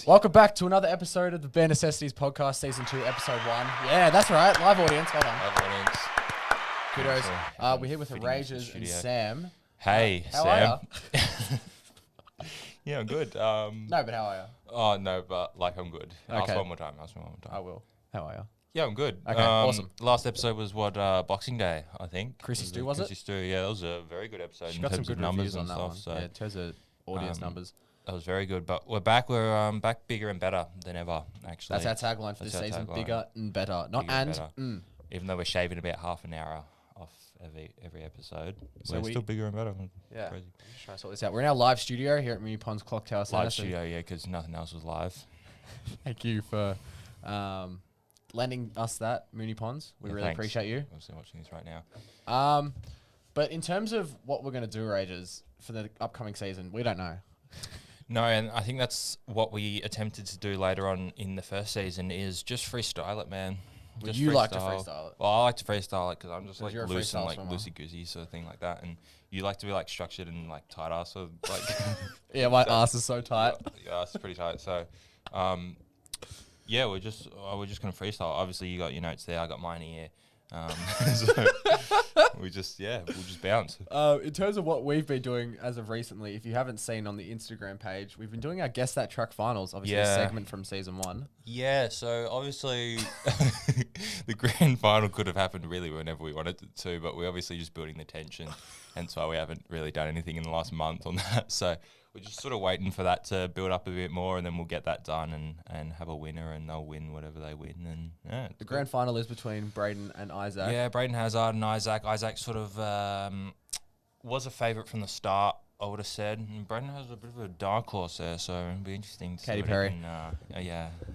Welcome back to another episode of the Bare Necessities Podcast, Season 2, Episode 1. Yeah, that's right. Live audience. Well done. Live audience. Kudos. We're here with the fitting into the Rages and studio. Sam. Hey, How Sam. are Yeah, I'm good. No, but how are you? Oh, no, but I'm good. Ask Okay. me one more time. I will. How are you? Yeah, I'm good. Okay, awesome. Last episode was Boxing Day, I think. Chrissy Stew, was it? Chrissy Stew, yeah, that was a very good episode She in got some terms good of numbers reviews on and that stuff. one. So Yeah, in terms of audience numbers. that was very good. But we're back. We're back bigger and better than ever, actually. That's our tagline for this That's our season. tagline. Bigger and better. Not Bigger and and. better. Even though we're shaving about half an hour off every episode, So we're we- still bigger and better. Yeah. Crazy. Just trying to sort this out. We're in our live studio here at Mooney Ponds Clock Tower Centre. Live so studio, yeah, because nothing else was live. Thank you for lending us that, Mooney Ponds. We Yeah, really thanks. appreciate you. I'm still watching this right now. But in terms of what we're going to do, Rages, for the upcoming season, we don't know. No, and I think that's what we attempted to do later on in the first season is just freestyle it, man. Well, Just you like to freestyle it. Well, I like to freestyle it because I'm just 'Cause like you're a loose and freestyle like swimmer. loosey-goosey sort of thing like that. And you like to be like structured and like tight ass, so like Yeah, my So- ass is so tight. yeah, it's pretty tight. So, yeah, we're just gonna freestyle. Obviously, you got your notes there. I got mine here. So we'll just bounce. In terms of what we've been doing as of recently, if you haven't seen on the Instagram page, we've been doing our Guess That Track finals, obviously a Yeah. segment from season 1. Yeah, so obviously the grand final could have happened really whenever we wanted it to, but we're obviously just building the tension, hence why we haven't really done anything in the last month on that. So we're just sort of waiting for that to build up a bit more, and then we'll get that done and have a winner, and they'll win whatever they win. And yeah, The grand final is between Braden and Isaac. yeah, Braden Hazard and Isaac. Isaac sort of was a favourite from the start, I would have said. And Braden has a bit of a dark horse there, so it'll be interesting to see Katy what Perry. he can,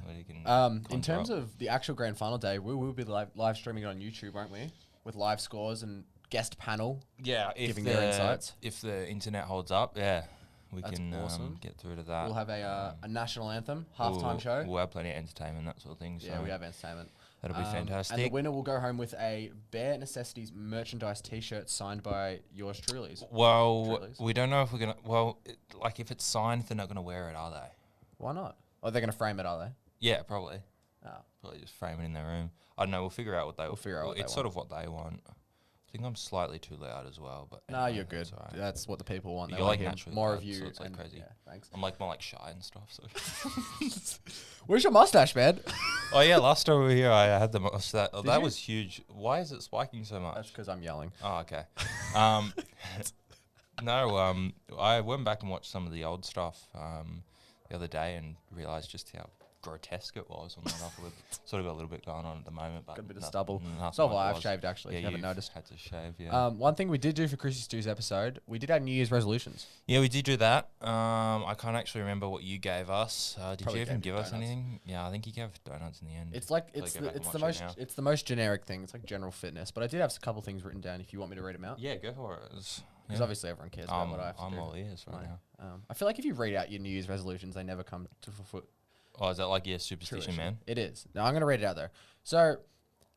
what he can In conjure terms up. of the actual grand final day, we will be live streaming it on YouTube, won't we? With live scores and guest panel. Yeah, if giving their insights. If the internet holds up, yeah, we That's can awesome. get through to that. We'll have a national anthem, halftime show. We'll have plenty of entertainment, that sort of thing. So Yeah, we have entertainment. that'll be And the fantastic. winner will go home with a Bare Necessities merchandise T-shirt signed by yours truly's. Well, Truly's. we don't know if we're gonna. Well, like if it's signed, they're not gonna wear it, are they? Why not? Oh, they're going to frame it, are they? Yeah, probably. Oh. Probably just frame it in their room. I don't know. We'll figure out what they. We'll figure out what they It's sort of what they want. I think I'm slightly too loud as well, but No, anyway, you're good. that's all right. That's what the people want. They You're want like him- naturally more loud, of you. so it's like and- crazy. Yeah, thanks. I'm like more like shy and stuff. So. Where's your mustache, man? Oh yeah, last time we were here, I had the mustache. Oh, Did that you? was huge. Why is it spiking so much? That's because I'm yelling. Oh, okay. No, I went back and watched some of the old stuff the other day and realised just how grotesque it was. On that sort of got a little bit going on at the moment, but Got a bit of nothing- stubble. nothing So have like I. it I've was. shaved actually. Yeah, if you haven't you've noticed. had to shave. Yeah. One thing we did do for Chrissy Stew's episode, we did our New Year's resolutions. Yeah, we did do that. I can't actually remember what you gave us. Did Probably you even gave give me us donuts. anything? Yeah, I think you gave donuts in the end. It's like Probably it's go the, back and it's the watch it most now. it's the most generic thing. It's like general fitness, but I did have a couple things written down. If you want me to read them out, Yeah, go for it. because obviously everyone cares about what I have to I'm do. all ears right Right. now. I feel like if you read out your New Year's resolutions, they never come to fulfill. Oh, is that like your superstition, man? It is. Now I'm gonna read it out there. So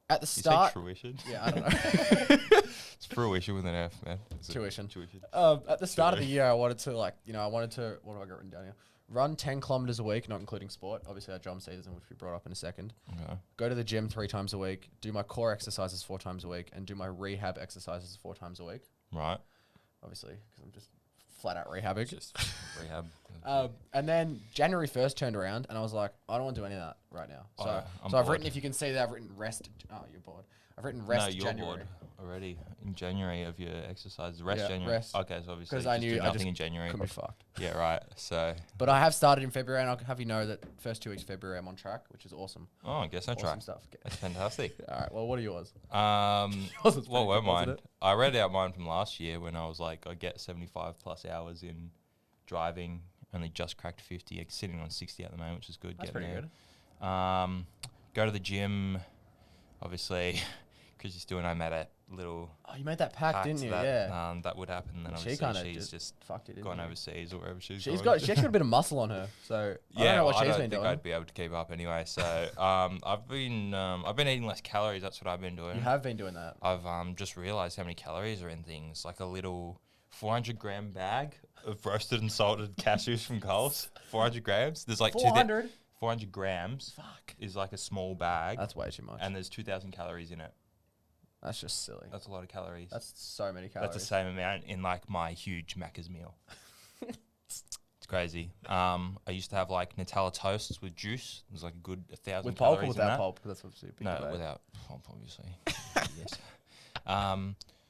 at the You say start, fruition? yeah, I don't know. It's fruition with an F, man. It's a Tuition. Tuition. At the start of the year, I wanted to what do I got written down here? Run 10 kilometers a week, not including sport. Obviously, our drum season, which we brought up in a second. Okay. Go to the gym 3 times a week. Do my core exercises 4 times a week, and do my rehab exercises 4 times a week. Right. Obviously, because I'm just flat out rehabbing. Just rehab. And then January 1st turned around, and I was like, I don't want to do any of that right now. So, Oh, I'm I've written, bored. if you can see that, I've written rest. Oh, you're bored. I've written rest no, you're January. bored already in January of your exercises. Rest Yeah, January. rest. Okay, so obviously 'Cause I just knew do I nothing just in January. Could be fucked. Yeah, right. So, But I have started in February, and I'll have you know that first 2 weeks of February I'm on track, which is awesome. oh, I guess I Awesome try. stuff. That's fantastic. All right. Well, what are yours? What Yours is pretty were good, wasn't mine? it? I read out mine from last year when I was like, I get 75 plus hours in driving, only just cracked 50, like, sitting on 60 at the moment, which is good. That's getting pretty there. good. Go to the gym, obviously, because you're doing, I made a little Oh, you made that pack, didn't you? that, Yeah. that would happen. Then She obviously kind of she's just fucked it. gone didn't you? overseas or wherever she's She's going. got. She actually got a bit of muscle on her. So I don't know what I she's don't been think doing. I'd be able to keep up anyway. So I've been eating less calories. That's what I've been doing. You have been doing that. I've just realised how many calories are in things. Like a little 400-gram bag of roasted and salted cashews from Coles. 400 grams. There's like 400? 400 grams. Fuck. Is like a small bag. That's way too much. And there's 2,000 calories in it. That's just silly. That's a lot of calories. That's so many calories. That's the same amount in like my huge Macca's meal. It's crazy. I used to have like Nutella toasts with juice. It was like a good 1,000 with calories pulp or in without that. pulp? That's what's big No, debate. without pulp, obviously. Yes.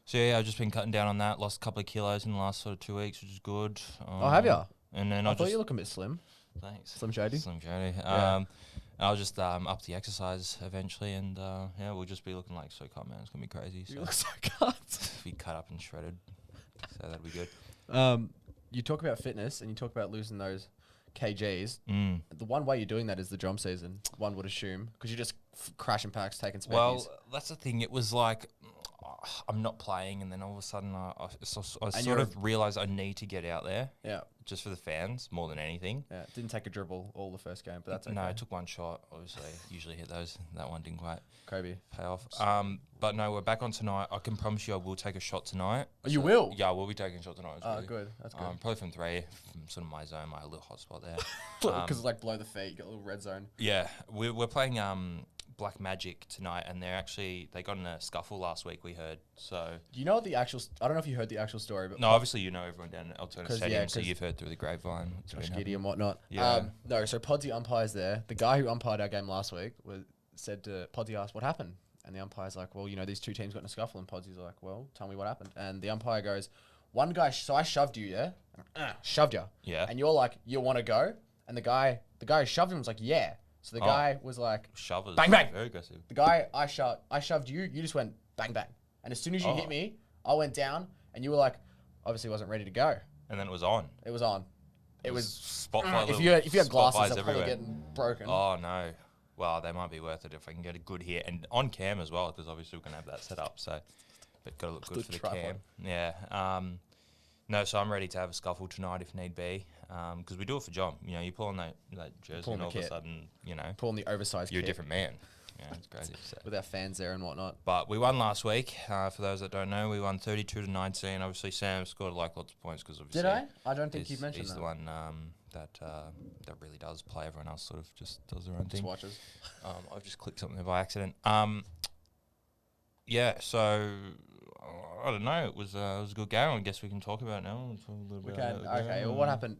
So yeah, I've just been cutting down on that. Lost a couple of kilos in the last sort of 2 weeks, which is good. Oh, have you? And then I thought you look a bit slim. Thanks. Slim Shady? Slim Shady. Yeah. I'll just up the exercise eventually, and yeah, we'll just be looking like so cut, man. It's gonna be crazy. You So look so cut. be cut up and shredded. So that'll be good. You talk about fitness and you talk about losing those kgs. Mm. The one way you're doing that is the jump season, one would assume, because you're just crashing packs, taking speckies. Well, that's the thing. It was like I'm not playing, and then all of a sudden I sort of realized I need to get out there. Yeah. Just for the fans more than anything. Yeah. Didn't take a dribble all the first game, but that's okay. No, I took one shot. Obviously, usually hit those. That one didn't quite Kobe. pay off. But no, we're back on tonight. I can promise you, I will take a shot tonight. Oh, you will? Yeah, I will be taking a shot tonight. Oh, good. That's good. Probably from 3, from sort of my zone, my little hotspot there. Because it's like below the feet, you got a little red zone. Yeah, we're playing Black Magic tonight, and they got in a scuffle last week, we heard. So Do you know what the actual? I don't know if you heard the actual story, but no, obviously you know everyone down at Alternative 'Cause, Stadium, yeah, so 'cause you've heard through the grapevine. what's been Josh happening. Giddey and whatnot. Yeah. No, so Podsy umpires there. The guy who umpired our game last week said to Podsy, asked what happened, and the umpire's like, well, these two teams got in a scuffle, and Podsy's like, well, tell me what happened, and the umpire goes, one guy, so I shoved you, yeah, shoved you, Yeah. and you're like, you want to go, and the guy who shoved him was like, yeah, so the guy was like, Shovers. bang, bang. Very aggressive. the guy I shoved you, you just went bang bang, and as soon as you hit me, I went down, and you were like, obviously wasn't ready to go. And then it was on. It was on. It was spotlight. if you had glasses, spotlights they're probably everywhere. getting broken. Oh no. Well, they might be worth it if I can get a good hit and on cam as well, because obviously we're gonna have that set up. So, but got to look good for the cam. Yeah. No, so I'm ready to have a scuffle tonight if need be, because we do it for John. You pull on that jersey, and all of a sudden, Pulling the oversized you're kit a different man. Yeah, it's crazy. So. with our fans there and whatnot. But we won last week. For those that don't know, we won 32-19. Obviously, Sam scored lots of points because obviously. Did I? I don't think you mentioned he's that. the one that really does play. Everyone else sort of just does their own Just thing. watches. I've just clicked something by accident. Yeah. So I don't know. It was a good game. I guess we can talk about it now. Talk a little We bit can. about the Okay. game. Well, what happened?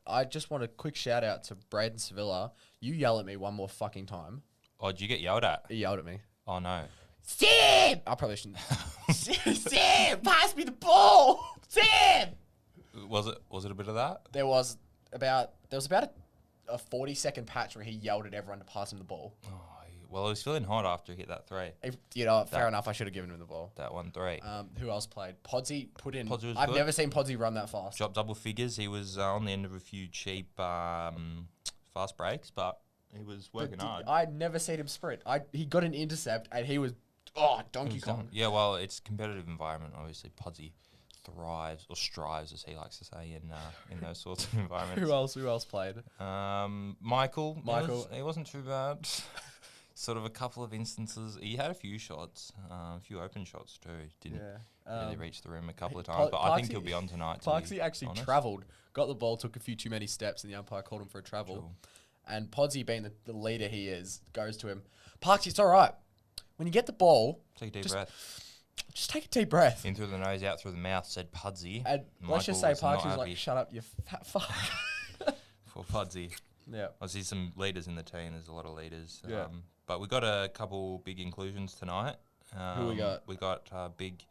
I just want a quick shout out to Brady Sevilla. You yell at me one more fucking time. Oh, did you get yelled at? He yelled at me. Oh no. Sam! I probably shouldn't. Sam, pass me the ball. Sam. Was it a bit of that? There was about a 40-second patch where he yelled at everyone to pass him the ball. Oh, well, he was feeling hot after he hit that 3. Fair enough. I should have given him the ball. That 1-3. Who else played? Podsy put in. Podsy was I've good. never seen Podsy run that fast. Dropped double figures. He was on the end of a few cheap fast breaks, but he was working hard. I'd never seen him sprint. He got an intercept and he was Donkey Kong. Yeah, well, it's a competitive environment. Obviously, Podsy thrives or strives, as he likes to say, in those sorts of environments. Who else played? Michael. Michael. He wasn't too bad. Sort of a couple of instances. He had a few shots, a few open shots too. Didn't really reach the rim a couple of times, but I think he'll be on tonight. Parksy actually travelled, got the ball, took a few too many steps, and the umpire called him for a travel. True. And Podsy, being the leader he is, goes to him, Parksy, it's all right. When you get the ball, Take a deep breath. just take a deep breath. In through the nose, out through the mouth, said Pudsy. And let's just say Michael was not Parksy's like, happy shut up, you fat fuck. for Pudsy. Yeah. I see some leaders in the team. There's a lot of leaders. Yeah. But we got a couple big inclusions tonight. Who we got? We got big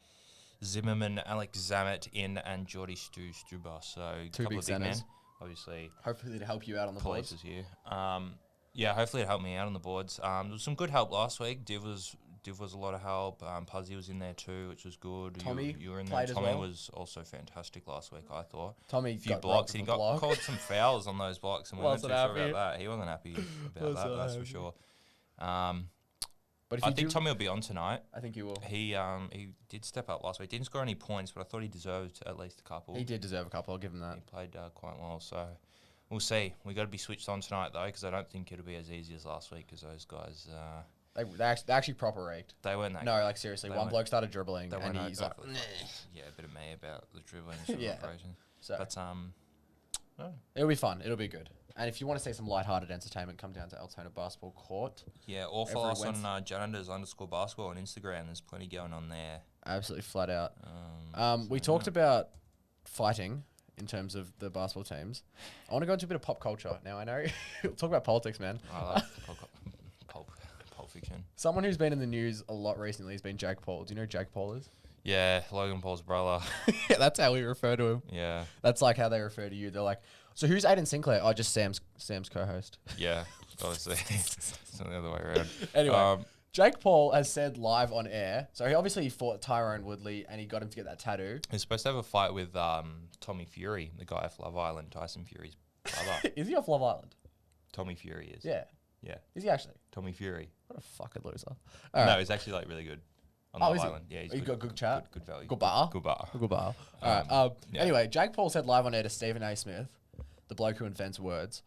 Zimmerman, Alex Zamet in, and Jordy Stuber. So Two couple big of big men. centers. Obviously, Hopefully to help you out on the police boards. is here. Yeah, hopefully it helped me out on the boards. There was some good help last week. Div was a lot of help. Pudsy was in there too, which was good. Tommy you were in there. played as Tommy well. was also fantastic last week, I thought. Tommy A few got blocks. robbed He of a got block. called some fouls on those blocks, and we weren't too Wasn't sure happy. about that. He wasn't happy about that, that's for sure. But if I you think do, Tommy will be on tonight. I think he will. He did step up last week. Didn't score any points, but I thought he deserved at least a couple. He did deserve a couple. I'll give him that. He played quite well, so we'll see. We got to be switched on tonight though, because I don't think it'll be as easy as last week, because those guys They actually proper raked. They weren't that. No, like seriously, one bloke started dribbling, and he's like, yeah, a bit of me about the dribbling sort of operation. So, but no. It'll be fun. It'll be good. And if you want to see some lighthearted entertainment, come down to Altona Basketball Court. Yeah, or follow us on janitors_basketball on Instagram. There's plenty going on there. Absolutely flat out. We talked about fighting in terms of the basketball teams. I want to go into a bit of pop culture. Now, I know we'll talk about politics, man. I love pulp fiction. Someone who's been in the news a lot recently has been Jake Paul. Do you know who Jake Paul is? Yeah, Logan Paul's brother. Yeah, that's how we refer to him. Yeah. That's like how they refer to you. They're like, so who's Aiden Sinclair? Oh, just Sam's co-host. Yeah, obviously. It's not the other way around. Anyway, Jake Paul has said live on air. So he fought Tyrone Woodley and he got him to get that tattoo. He's supposed to have a fight with Tommy Fury, the guy off Love Island, Tyson Fury's brother. Is he off Love Island? Tommy Fury is. Yeah. Yeah. Is he actually? Tommy Fury. What a fucking loser. No, he's actually like really good. On Love Island. Yeah, he's got good chat. Good value. Good bar. Good bar. Good bar. All right. Anyway, Jake Paul said live on air to Stephen A. Smith, the bloke who invents words,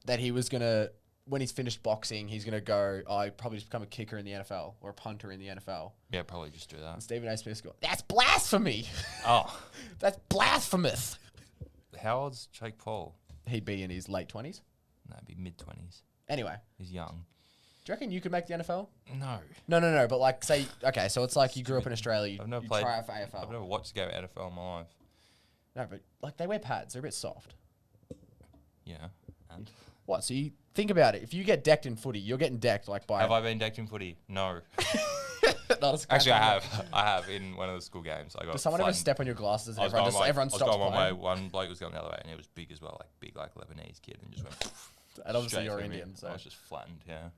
that he was gonna, when he's finished boxing, he's gonna go, probably just become a kicker in the NFL or a punter in the NFL. Yeah, probably just do that. And Stephen A. Smith's go, that's blasphemy. Oh, that's blasphemous. How old's Jake Paul? He'd be in his late 20s. No, he'd be mid-20s. Anyway, he's young. Do you reckon you could make the NFL? No. No. But like, say, okay, so it's like you grew up in Australia. You try out for AFL. I've never watched a game of NFL in my life. No, but like they wear pads. They're a bit soft. Yeah. And what? So you think about it. If you get decked in footy, you're getting decked like by. Have I been decked in footy? No. Actually, I have in one of the school games. I got. Does someone ever step on your glasses and everyone stops playing? One way. One bloke was going the other way, and he was big as well, like big like Lebanese kid, and just went. And obviously you're Indian, so I was just flattened. Yeah.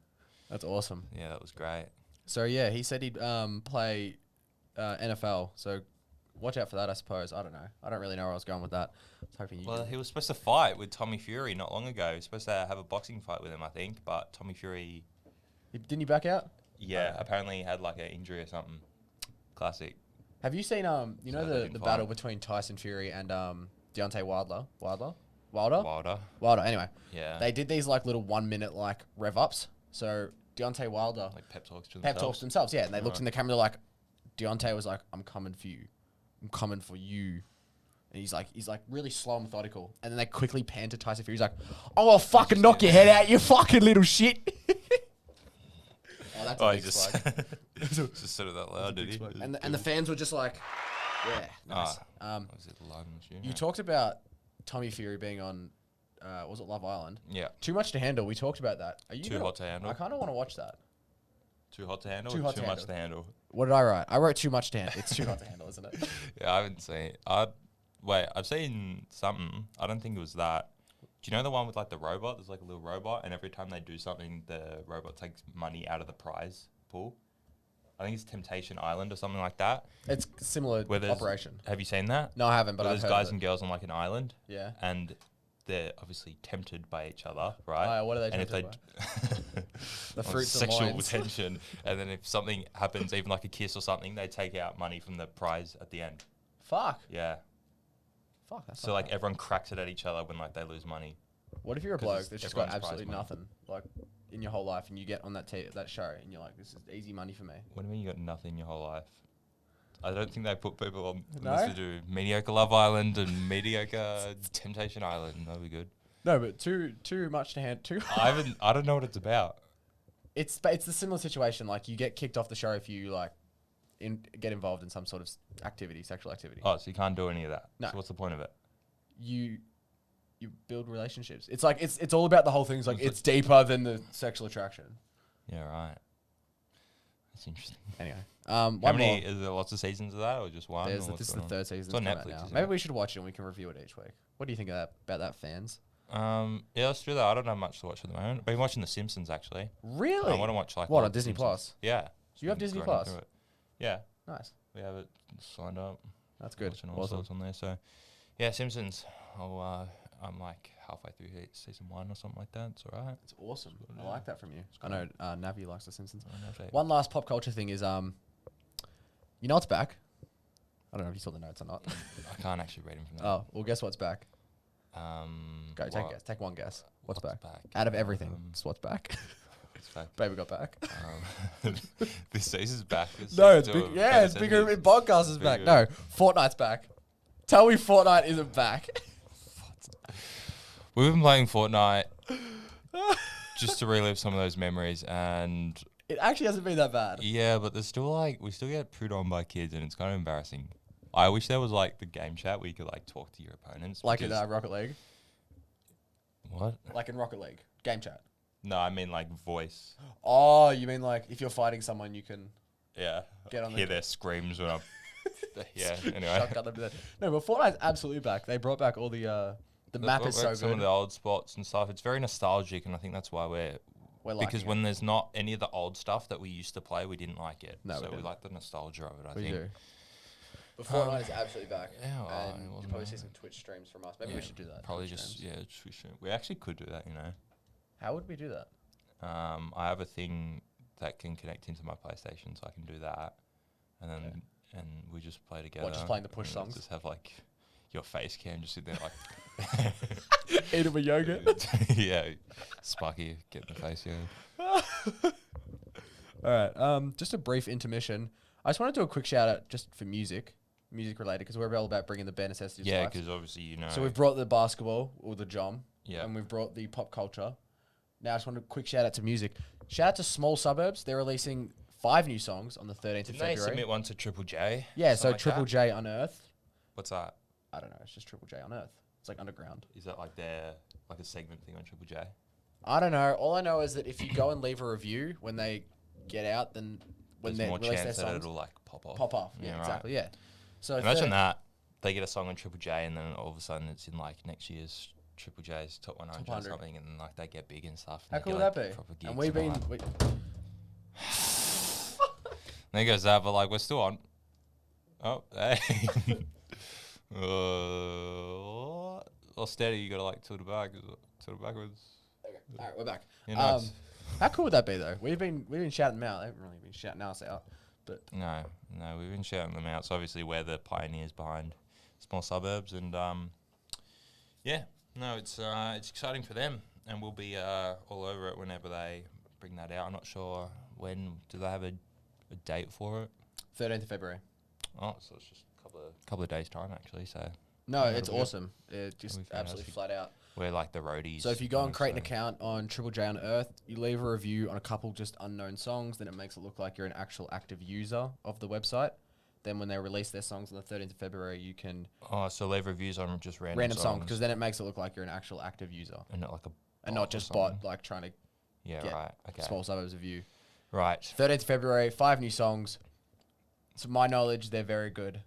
That's awesome. Yeah, that was great. So yeah, he said he'd play NFL. So watch out for that, I suppose. I don't know. I don't really know where I was going with that. I was hoping you. Well, he was supposed to fight with Tommy Fury not long ago. He was supposed to have a boxing fight with him, I think. But Tommy Fury. Didn't he back out? Yeah, apparently he had like an injury or something. Classic. Have you seen the battle between Tyson Fury and Deontay Wilder? Anyway. Yeah. They did these like little 1 minute like rev ups. So Deontay Wilder like pep talks to themselves, yeah. And they looked in the camera, they're like, Deontay was like, I'm coming for you. I'm coming for you. And he's like really slow and methodical. And then they quickly pan to Tyson Fury. He's like, I'll fucking knock your head out, you fucking little shit. That's a big slug. Just said it that loud, did he? And the fans were just like, yeah, nice. Was it loud and you talked about Tommy Fury being on, was it Love Island? Yeah. Too Much to Handle. We talked about that. Are you Too Hot to Handle? I kind of want to watch that. Too Hot to Handle? Too Much to Handle? What did I write? I wrote Too Much to Handle. It's Too Hot to Handle, isn't it? Yeah, I haven't seen it. I've seen something. I don't think it was that. Do you know the one with like the robot? There's like a little robot, and every time they do something, the robot takes money out of the prize pool. I think it's Temptation Island or something like that. It's similar operation. Have you seen that? No, I haven't, but I've heard guys and girls on like an island. Yeah. And they're obviously tempted by each other, right? What are they tempted by? The fruits of sexual tension. And then if something happens, even like a kiss or something, they take out money from the prize at the end. Fuck. Yeah. Fuck. That's so like everyone cracks it at each other when like they lose money. What if you're a bloke that's just got absolutely nothing, like in your whole life, and you get on that show, and you're like, this is easy money for me? What do you mean you got nothing in your whole life? I don't think they put people on unless they do mediocre Love Island and mediocre Temptation Island. That'd be good. No, but too much to handle. I don't know what it's about. It's the similar situation. Like you get kicked off the show if you like get involved in some sort of sexual activity. Oh, so you can't do any of that. No. So what's the point of it? You build relationships. It's like it's all about the whole thing. It's like it's deeper than the sexual attraction. Yeah, right. That's interesting. Anyway, how many? Is there lots of seasons of that, or just one? This is the third season. It's on Netflix. Maybe we should watch it and we can review it each week. What do you think about that, fans? Yeah, let's do that. I don't have much to watch at the moment. I've been watching The Simpsons actually. Really? I want to watch like what on Disney Plus? Yeah. So you have Disney Plus? Yeah. Nice. We have it signed up. That's good. Watching all sorts on there. So, yeah, Simpsons. I'm like halfway through season 1 or something like that. It's all right. It's awesome. I like that from you. I know Navi likes The Simpsons. Okay. One last pop culture thing is, you know what's back? I don't know if you saw the notes or not. I can't actually read them from there. Oh, well, guess what's back? Go, take a guess. Take one guess. What's back? Out of everything, it's what's back. It's back. Baby got back. This season's back. No, it's big. Yeah, it's bigger. Podcast is back. No, Fortnite's back. Tell me Fortnite isn't back. We've been playing Fortnite just to relive some of those memories, and it actually hasn't been that bad. Yeah, but there's still we still get put on by kids, and it's kind of embarrassing. I wish there was like the game chat where you could like talk to your opponents. Like in Rocket League. What? Like in Rocket League, game chat. No, I mean like voice. Oh, you mean like if you're fighting someone, you can. Yeah. Get on. Hear their screams when I'm. Yeah. Anyway. No, but Fortnite's absolutely back. They brought back all the map is so good. Some of the old spots and stuff. It's very nostalgic, and I think that's why we're because when there's not any of the old stuff that we used to play, we didn't like it. No, so we like the nostalgia of it. I think. We do. But Fortnite is absolutely back. Yeah, and you'll probably see some Twitch streams from us. Maybe we should do that. Probably just Twitch stream. We actually could do that. How would we do that? I have a thing that can connect into my PlayStation, so I can do that, and then and we just play together. What, just playing the push songs? Just have like your face cam just sit there like eating a yogurt. Yeah, Sparky get in the face. Yeah. All right. Just a brief intermission. I just want to do a quick shout out just for music related, because we're all about bringing the bare necessities. Yeah, because obviously So we've brought the basketball or the jom. Yeah. And we've brought the pop culture. Now I just want a quick shout out to music. Shout out to Small Suburbs. They're releasing 5 new songs on the 13th of February. Didn't they submit one to Triple J? Yeah, so like Triple that? J Unearth. What's that? I don't know. It's just Triple J Unearth. It's like underground. Is that like like a segment thing on Triple J? I don't know. All I know is that if you go and leave a review when they get out, then when There's they more release their chance that songs, it'll like pop off. pop off. Yeah, Yeah, right. exactly. Yeah. So Imagine that they get a song on Triple J, and then all of a sudden it's in like next year's Triple J's top 100 or something, and then like they get big and stuff. How cool would that be? And we've been. There goes that, but like we're still on. Oh, hey. Well, steady. You gotta like tilt it back, tilt it backwards. Okay. All right, we're back. Yeah, nice. How cool would that be though? We've been shouting them out. They haven't really been shouting us out, but No, we've been shouting them out. So obviously we're the pioneers behind Small Suburbs, and it's exciting for them, and we'll be all over it whenever they bring that out. I'm not sure when. Do they have a date for it? 13th of February. Oh, so it's just a couple of days time actually. So no, it's awesome. It's just absolutely flat out. We're like the roadies. So if you go and create an account on Triple J Unearth, you leave a review on a couple just unknown songs, then it makes it look like you're an actual active user of the website. Then when they release their songs on the 13th of February, you can... Oh, so leave reviews on just random songs, because then it makes it look like you're an actual active user. And not like a and not just bot, like trying to get Okay. Small Suburbs of you. Right. 13th of February, 5 new songs. To my knowledge, they're very good.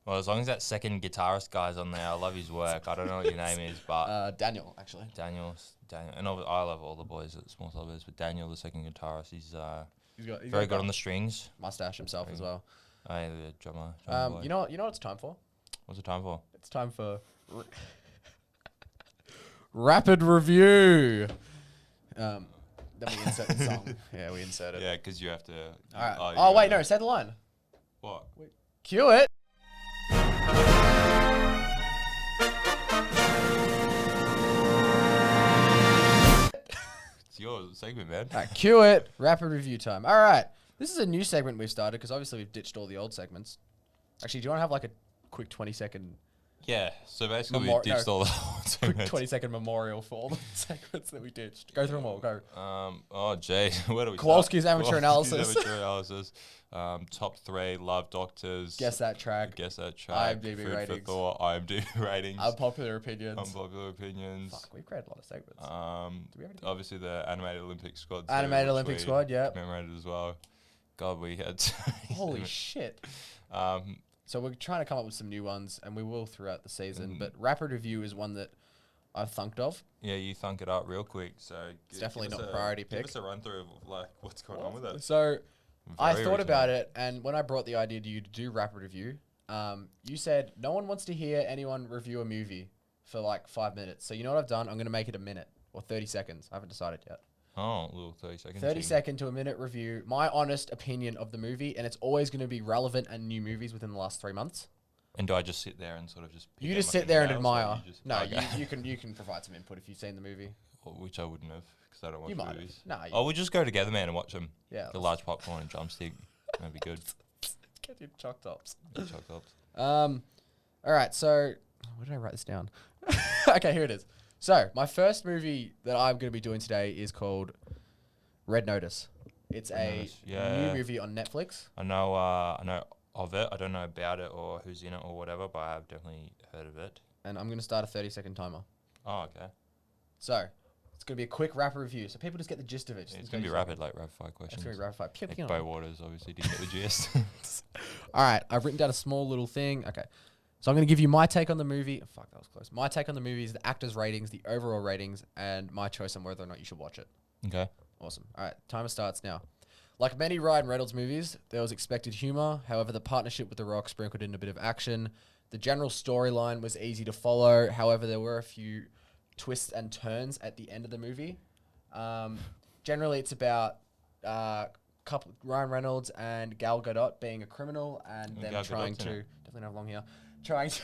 Well, as long as that second guitarist guy's on there, I love his work. I don't know what your name is, but... Daniel, actually. Daniel. And I love all the boys at Small Suburbs, but Daniel, the second guitarist, he's very good on the strings. Mustache himself as well. Oh, yeah, the drummer boy. You know what it's time for? What's it time for? It's time for rapid review. Then we insert the song. Yeah, we insert it. Yeah, because you have to... All right. Wait, no, say the line. What? Cue it. It's your segment, man. All right, cue it. Rapid review time. All right. This is a new segment we've started because obviously we've ditched all the old segments. Actually, do you want to have like a quick 20-second... Yeah, so basically we ditched all the old segments. Quick 20-second memorial for all the segments that we ditched. Go through them all. Go. Oh, gee. Where do we Kowalski's start? amateur analysis. Amateur analysis. Top 3 Love Doctors. Guess that track. IMDb Food ratings. for Thought, IMDb ratings. Unpopular opinions. Fuck, we've created a lot of segments. Obviously the Animated Olympic Squad. Animated Olympic Squad, yeah. Commemorated as well. God, we had... Holy shit. So we're trying to come up with some new ones, and we will throughout the season. But Rapid Review is one that I've thunked of. Yeah, you thunk it up real quick. So it's definitely not a priority pick. Give us a run through of like what's going on with it. So I thought about it, and when I brought the idea to you to do Rapid Review, you said no one wants to hear anyone review a movie for like 5 minutes. So you know what I've done? I'm going to make it a minute or 30 seconds. I haven't decided yet. Oh, a little 30 seconds. 30-second to a minute review, my honest opinion of the movie, and it's always going to be relevant and new movies within the last 3 months. And do I just sit there and sort of just... You just sit there and admire. No, you can provide some input if you've seen the movie. which I wouldn't have because I don't watch You might movies. have. Nah, Oh, we'll just go together, man, and watch them. yeah. The large popcorn and drumstick. That'd be good. Get your choc tops. Choc tops. All right, so where did I write this down? Okay, here it is. So my first movie that I'm going to be doing today is called Red Notice. It's a new movie on Netflix. I know of it. I don't know about it or who's in it or whatever, but I have definitely heard of it. And I'm going to start a 30-second timer. Oh, okay. So it's going to be a quick rapid review, so people just get the gist of it. It's going to be rapid, like rapid fire questions. It's going to be rapid fire. Pew, Like pew. Bo Waters obviously didn't get the gist. All right, I've written down a small little thing. Okay. So I'm going to give you my take on the movie. Fuck, that was close. My take on the movie is the actors' ratings, the overall ratings, and my choice on whether or not you should watch it. Okay. Awesome. All right, timer starts now. Like many Ryan Reynolds movies, there was expected humor. However, the partnership with The Rock sprinkled in a bit of action. The general storyline was easy to follow. However, there were a few twists and turns at the end of the movie. Generally, it's about Ryan Reynolds and Gal Gadot being a criminal and them Gal trying Gadot's in to it. definitely not long here, trying to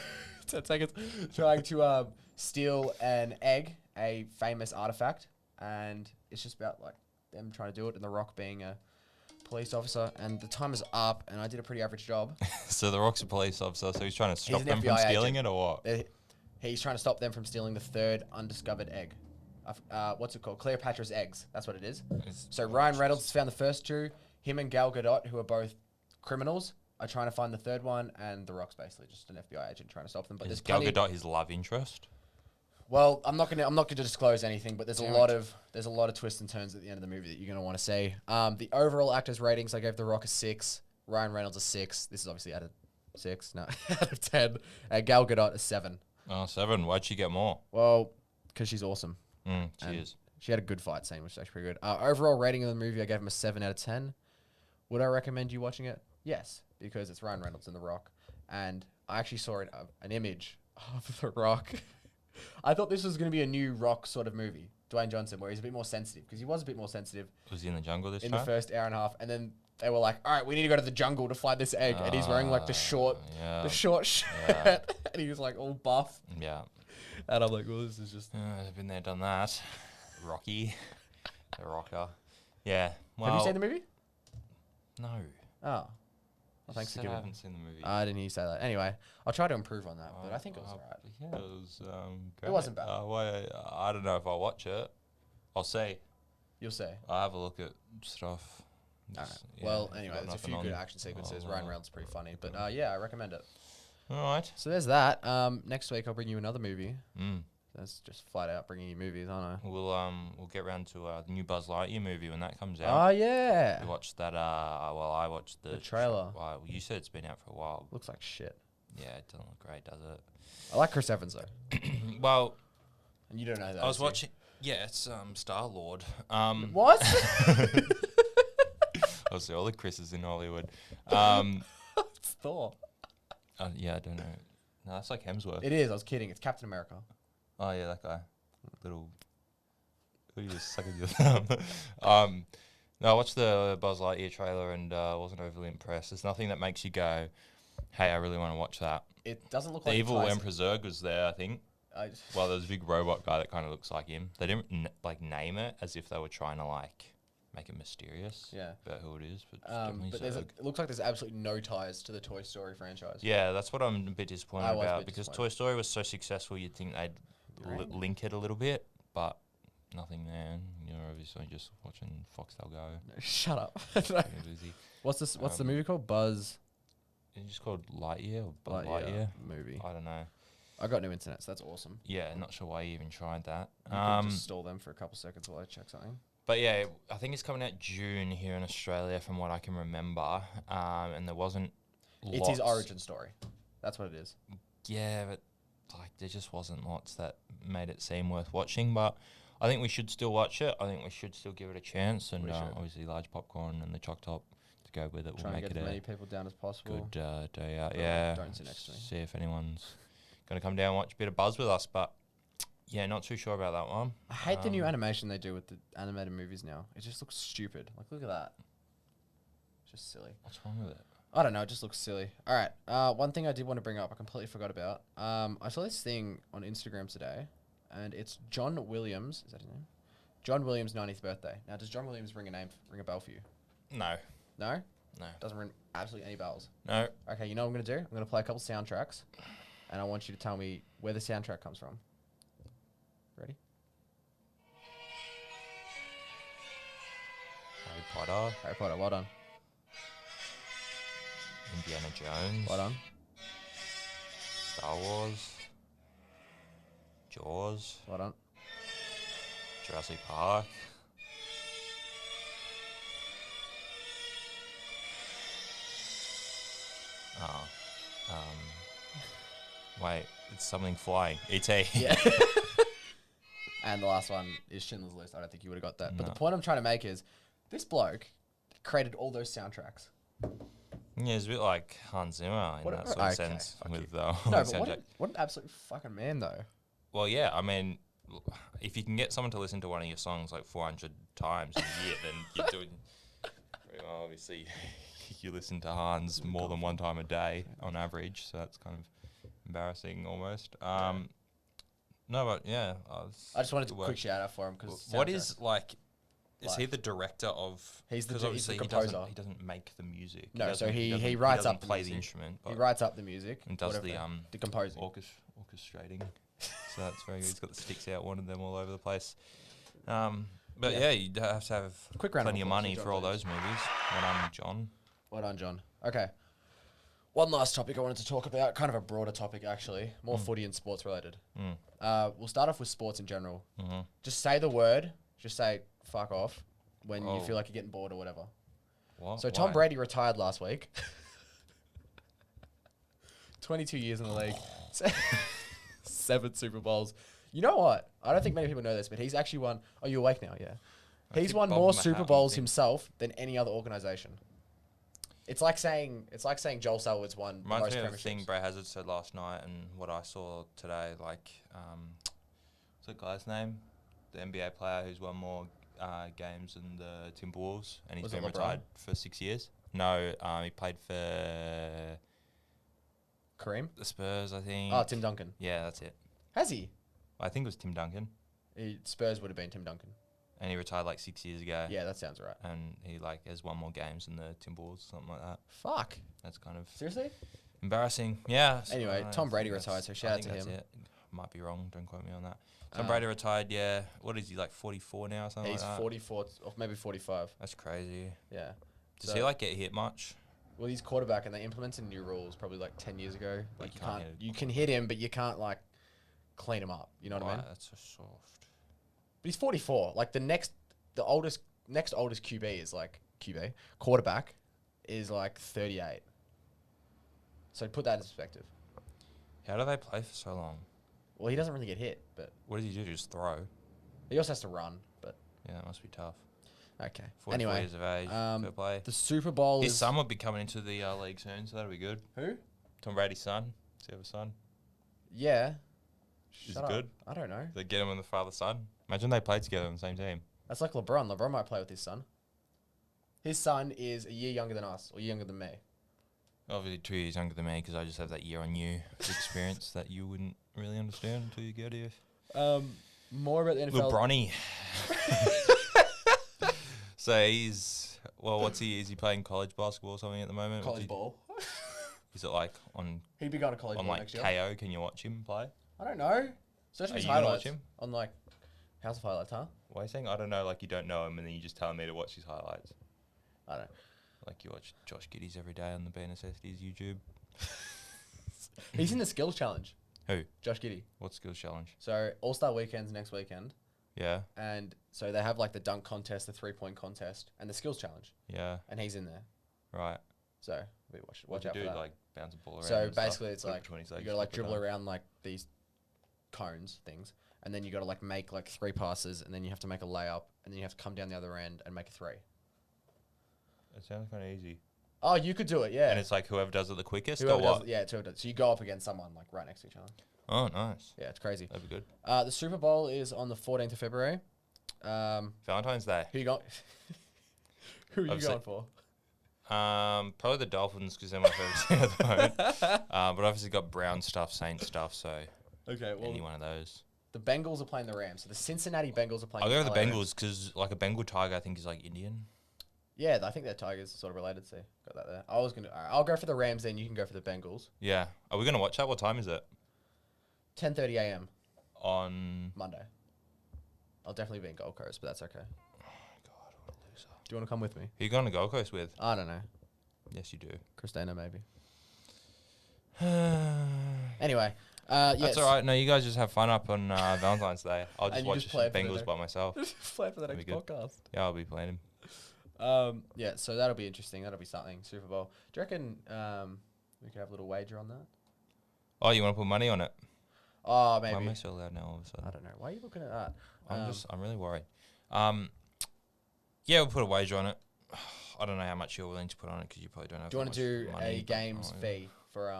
10 seconds, trying to steal an egg, a famous artifact, and it's just about like them trying to do it, and The Rock being a police officer. And the time is up, and I did a pretty average job. So The Rock's a police officer, so he's trying to stop an them from FBI stealing agent. it or what? He's trying to stop them from stealing the third undiscovered egg. What's it called? Cleopatra's eggs. That's what it is. So Ryan Reynolds has found the first two. Him and Gal Gadot, who are both criminals, are trying to find the third one, and The Rock's basically just an FBI agent trying to stop them. But Is there's Gal plenty. Gadot his love interest? Well, I'm not gonna disclose anything, but there's a lot of twists and turns at the end of the movie that you're gonna want to see. The overall actors' ratings, I gave The Rock a 6, Ryan Reynolds a 6. This is obviously out of 6, no, out of 10. Gal Gadot a 7. Oh, 7. Why'd she get more? Well, because she's awesome. She And is. She had a good fight scene, which is actually pretty good. Overall rating of the movie, I gave him a 7 out of 10. Would I recommend you watching it? Yes, because it's Ryan Reynolds and The Rock. And I actually saw an image of The Rock. I thought this was going to be a new Rock sort of movie, Dwayne Johnson, where he's a bit more sensitive, because he was a bit more sensitive Was he in the jungle this in time? the first hour and a half. And then they were like, all right, we need to go to the jungle to find this egg. And he's wearing like the short shirt. Yeah. And he was like all buff. Yeah. And I'm like, well, this is just... I've been there, done that. Rocky. The Rocker. Yeah. Well, Have you seen the movie? No. Oh. Well, thanks for Said I giving... haven't seen the movie. I didn't hear you say that. Anyway, I'll try to improve on that, but I think it was alright. Yeah, it was great. It wasn't bad. I don't know if I'll watch it. I'll see. You'll say. I'll have a look at stuff. Alright. Just, Well, got anyway, there's a nothing few good on. action sequences. I'll, Ryan Reynolds is pretty funny, but yeah, I recommend it. All right. So there's that. Next week I'll bring you another movie. Mm. That's just flat out bringing you movies, aren't I? We'll get round to the new Buzz Lightyear movie when that comes Oh out. yeah. We watched that. Well, I watched the trailer. Well, you said it's been out for a while. Looks like shit. Yeah, it doesn't look great, does it? I like Chris Evans though. Well, And you don't know that. I was do you? watching. Yeah, it's Star Lord. What? Obviously, all the Chris's in Hollywood. It's Thor. Yeah, I don't know. No, that's like Hemsworth. It is. I was kidding. It's Captain America. Oh yeah, that guy. Little. You just sucking your thumb. No, I watched the Buzz Lightyear trailer and wasn't overly impressed. There's nothing that makes you go, "Hey, I really want to watch that." It doesn't look The like evil it ties- Emperor Zurg was there, I think. Well, there's a big robot guy that kind of looks like him. They didn't name it as if they were trying to make it mysterious. Yeah. About who it is, but it's definitely But Zurg. it looks like there's absolutely no ties to the Toy Story franchise. Yeah, that's what I'm a bit disappointed I was a about bit because disappointed. Toy Story was so successful. You'd think they'd Right. link it a little bit, but nothing there. You're obviously just watching Foxtel Go. Shut up. You're busy. What's this? What's the Um, movie called? Buzz It's just called Lightyear or Buzz Lightyear Lightyear. movie. I don't know. I got new internet, so that's awesome. Yeah, not sure why you even tried that. You could just stall them for a couple seconds while I check something. But yeah, I think it's coming out June here in Australia, from what I can remember. And there wasn't. It's his origin story. That's what it is. Yeah, but there just wasn't lots that made it seem worth watching. But I think we should still watch it. I think we should still give it a chance. And We should. obviously, large popcorn and the choc top to go with it Try will and make get it as many a people down as possible. good day out. But Yeah, don't sit next to me. See if anyone's going to come down and watch a bit of Buzz with us. But yeah, not too sure about that one. I hate the new animation they do with the animated movies now. It just looks stupid. Like, look at that. It's just silly. What's wrong with it? I don't know. It just looks silly. All right. One thing I did want to bring up, I completely forgot about. I saw this thing on Instagram today. and it's John Williams. Is that his name? John Williams' 90th birthday. Now, does John Williams ring a bell for you? No. No? No. Doesn't ring absolutely any bells. No. Okay, you know what I'm going to do? I'm going to play a couple soundtracks, and I want you to tell me where the soundtrack comes from. Ready? Harry Potter, well done. Indiana Jones. Well done. Star Wars. Jaws. Well done. Jurassic Park. Oh. Wait, it's something flying. E.T. Yeah. And the last one is Schindler's List. I don't think you would have got that. But No. the point I'm trying to make is this bloke created all those soundtracks. Yeah, it's a bit like Hans Zimmer in What that a- sort of okay, sense fuck with you. the No, but soundtrack. what an absolute fucking man, though. Well, yeah, I mean, if you can get someone to listen to one of your songs like 400 times in a year, then you're doing. Well, obviously, you listen to Hans more than one time a day on average, so that's kind of embarrassing almost. No, but yeah, I just wanted to good work. quick shout out for him because What is like? Is he Like- the director of? He's the 'cause du- he's the obviously composer. He doesn't make the music. No, so doesn't- he doesn't- writes doesn't up the play music. the instrument, he but writes up the music and does whatever, the composing. orchestrating. So that's very good. He's got the sticks out, one of them all over the place. But yeah, you'd have to have Quick round of plenty of applause money for for all John those movies. When I'm John. Well done, John. Okay. One last topic I wanted to talk about, kind of a broader topic actually, more footy and sports related. We'll start off with sports in general. Mm-hmm. Just say the word, just say fuck off when you Oh. feel like you're getting bored or whatever. What? So Tom Why? Brady retired last week. 22 years in the league. 7 Super Bowls. You know what? I don't think many people know this, but he's actually won. Oh, you're awake now, yeah. He's keep won bobbing more my hat Super on the Bowls thing. himself than any other organization. It's like saying Joel Selwood's won the Reminds most me of the thing premierships. Brad Hazard said last night and what I saw today. Like, what's that guy's name? The NBA player who's won more games than the Timberwolves, and he's Was been it LeBron? retired for 6 years. No, he played for Kareem? the Spurs, I think. Oh, Tim Duncan. Yeah, that's it. Has he? I think it was Tim Duncan, Spurs would have been Tim Duncan. and he retired like 6 years ago. Yeah, that sounds right. And he like has won more games than the Timberwolves, something like that. Fuck. That's kind of Seriously? embarrassing. Yeah. so Anyway, I Tom think Brady that's- retired, so I shout out think to that's him. it. Might be wrong. Don't quote me on that. Tom Um, Brady retired. Yeah. What is he like? 44 now, or something He's like that. 44, or maybe 45. That's crazy. Yeah. Does So- he like get hit much? Well, he's quarterback, and they implemented new rules probably like 10 years ago. Like you can't can't, hit it. you can hit him, but you can't like clean him up. You know what I mean? Right, that's so soft. But he's 44. Like the next oldest QB is like quarterback is like 38. So put that in perspective. How do they play for so long? Well, he doesn't really get hit, but What does he do? Just throw? he also has to run. But Yeah, that must be tough. okay. 44 Anyway, years of age. Fair play. the Super Bowl His is son would be coming into the league soon, so that'll be good. who? Tom Brady's son. Does he have a son? Yeah. Is Shut it up. good? I don't know. They get him and the father-son. Imagine they played together on the same team. That's like LeBron. LeBron might play with his son. His son is a year younger than us, or younger than me. Obviously 2 years younger than me because I just have that year-on-year experience that you wouldn't really understand until you get here. More about the NFL. LeBronny. So he's, well, what's he? Is he playing college basketball or something at the moment? College ball. Is it like on He'd be going to college ball like next year. KO? Can you watch him play? I don't know. Search Are his you gonna highlights watch him? on like House of Highlights, huh? Why are you saying I don't know? Like you don't know him, and then you just telling me to watch his highlights. I don't know. Like you watch Josh Giddey's every day on the Bare Necessities YouTube. He's in the skills challenge. Who? Josh Giddey. What skills challenge? So All-Star Weekend's next weekend. Yeah, And so they have like the dunk contest, the 3-point contest, and the skills challenge. yeah, And he's in there. right. So we watch What out do for you do? that. Like bounce a ball around. So and stuff, basically it's put it like between his you legs, gotta like flip it dribble on. around like these cones things. And then you gotta like make like 3 passes, and then you have to make a layup, and then you have to come down the other end and make a 3. It sounds kind of easy. Oh, you could do it, yeah. And it's like whoever does it the quickest Whoever or does what? it, yeah, it's whoever does. So you go up against someone like right next to each other. Oh, nice. Yeah, it's crazy. That'd be good. The Super Bowl is on the 14th of February. Valentine's Day. Who you got? Who are you Obviously- going for? Probably the Dolphins because they're my favorite team at the moment. But obviously got Brown stuff, Saints stuff, so Okay, well, any one of those. The Bengals are playing the Rams. So the Cincinnati Bengals are playing. I'll go with the LA Rams. Bengals because like a Bengal tiger, I think is like Indian. Yeah, I think they're Tigers sort of related to. Got that there. I'll go for the Rams then. You can go for the Bengals. Yeah. Are we gonna watch that? What time is it? 10:30 a.m. On Monday. I'll definitely be in Gold Coast, but that's okay. God, what a loser. Do you want to come with me? Who you going to Gold Coast with? I don't know. Yes, you do. Christina, maybe. Anyway, yes. That's all right. No, you guys just have fun up on Valentine's Day. I'll just And you watch just play some it for the Bengals by myself. Play for the That'd next be good. podcast. Yeah, I'll be playing him. Yeah, so that'll be interesting. That'll be something. Super Bowl. Do you reckon we could have a little wager on that? Oh, you want to put money on it? Oh, Why am maybe. I so loud now all of a sudden? I don't know. Why are you looking at that? I'm really worried. Yeah, we'll put a wager on it. I don't know how much you're willing to put on it because you probably don't have. Do you want to do money, a games fee for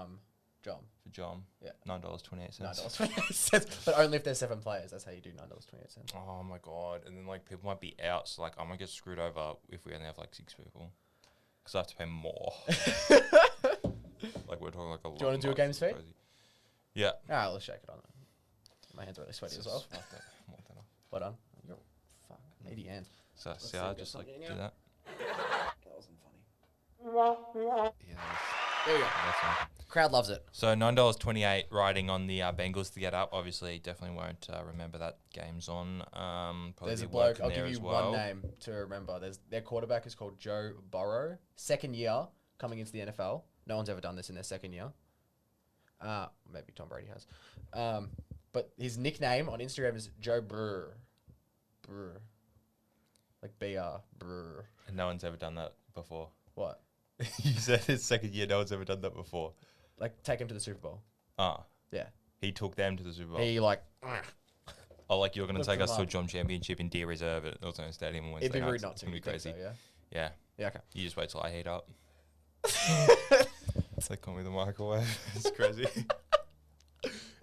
John? for John? Yeah. $9.28. $9.28, but only if there's 7 players. That's how you do $9.28. Oh my god! And then like people might be out, so like I'm gonna get screwed over if we only have like 6 people, because I have to pay more. Like we're talking like a lot. Do you want to do a games fee? Yeah. All right, let's shake it on it. My hands are really sweaty as well. More than enough. Well done. You're fuck needy hands. So Let's see, see, I get just like something do out. that. That wasn't funny. Yeah. There we go. That's fine. Crowd loves it. So $9.28 riding on the Bengals to get up. Obviously, definitely won't remember that game's on. Probably There's be a bloke. working I'll there give as you well. one name to remember. Their quarterback is called Joe Burrow. 2nd year coming into the NFL. No one's ever done this in their 2nd year. Maybe Tom Brady has. But his nickname on Instagram is Joe Brr. Brr. Like BR. Brr. And no one's ever done that before. What? You said his 2nd year. No one's ever done that before. Like take him to the Super Bowl. Yeah. He took them to the Super Bowl. He like. Oh, like you're going to Lift take them us to a up. John Championship in Deer Reserve at Northern Stadium on Wednesday It'd be nights. rude not It's to. gonna be You think crazy. so, yeah. Yeah. Yeah. Okay. You just wait till I heat up. It's like call me the microwave. It's crazy.